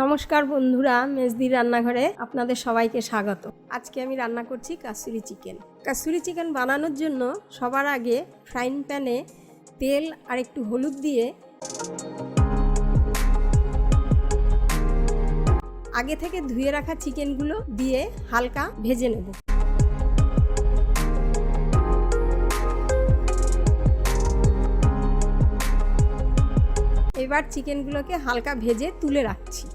নমস্কার বন্ধুরা, মেজদির রান্নাঘরে আপনাদের সবাইকে স্বাগত। আজকে আমি রান্না করছি কাসুরি চিকেন। কাসুরি চিকেন বানানোর জন্য সবার আগে ফ্রাইং প্যানে তেল আর একটু হলুদ দিয়ে আগে থেকে ধুয়ে রাখা চিকেনগুলো দিয়ে হালকা ভেজে নেব। এবার চিকেনগুলোকে হালকা ভেজে তুলে রাখছি।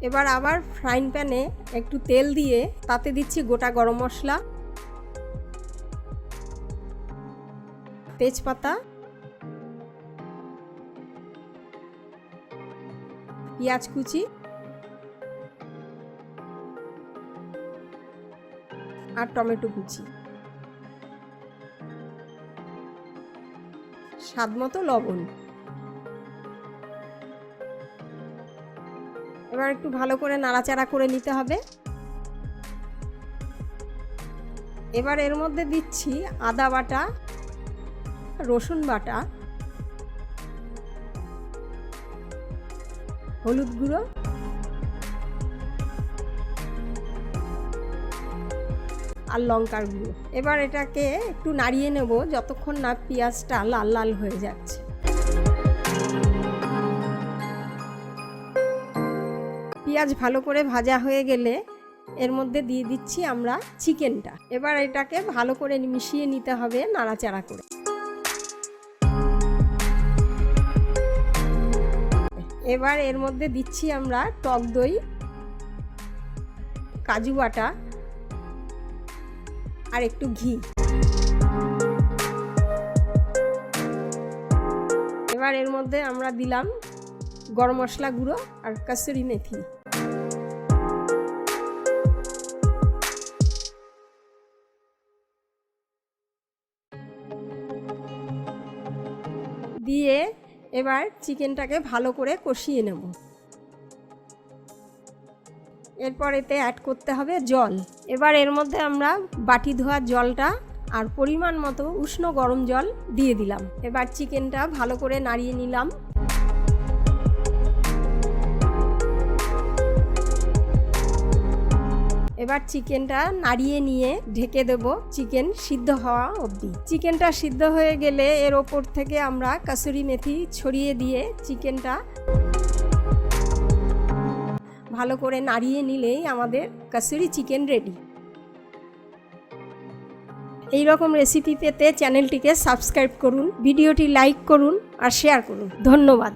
এবার আবার ফ্রাইং প্যানে একটু তেল দিয়ে তাতে দিচ্ছি গোটা গরম মশলা, তেজপাতা, পেঁয়াজ কুচি আর টমেটো কুচি, স্বাদমতো লবণ। এবার একটু ভালো করে নাড়াচাড়া করে নিতে হবে। এবার এর মধ্যে দিচ্ছি আদা বাটা, রসুন বাটা, হলুদ গুঁড়ো আর লঙ্কার গুঁড়ো। এবার এটাকে একটু নাড়িয়ে নেব যতক্ষণ না পেঁয়াজটা লাল লাল হয়ে যাচ্ছে। পেঁয়াজ ভালো করে ভাজা হয়ে গেলে এর মধ্যে দিয়ে দিচ্ছি আমরা চিকেনটা। এবার এটাকে ভালো করে মিশিয়ে নিতে হবে নাড়াচাড়া করে। এবার এর মধ্যে দিচ্ছি আমরা টক দই, কাজু বাটা আর একটু ঘি। এবার এর মধ্যে আমরা দিলাম গরম মশলা গুঁড়ো আর কাসুরি মেথি। দিয়ে এবার চিকেনটাকে ভালো করে কষিয়ে নেব। এরপর এতে অ্যাড করতে হবে জল। এবার এর মধ্যে আমরা বাটি ধোয়া জলটা আর পরিমাণ মতো উষ্ণ গরম জল দিয়ে দিলাম। এবার চিকেনটা ভালো করে নাড়িয়ে নিলাম। এবার চিকেনটা নাড়িয়ে নিয়ে ঢেকে দেব চিকেন সিদ্ধ হওয়া অবধি। চিকেনটা সিদ্ধ হয়ে গেলে এর ওপর থেকে আমরা কাসুরি মেথি ছড়িয়ে দিয়ে চিকেনটা ভালো করে নাড়িয়ে নিলেই আমাদের কাসুরি চিকেন রেডি। এই রকম রেসিপি পেতে চ্যানেলটিকে সাবস্ক্রাইব করুন, ভিডিওটি লাইক করুন আর শেয়ার করুন। ধন্যবাদ।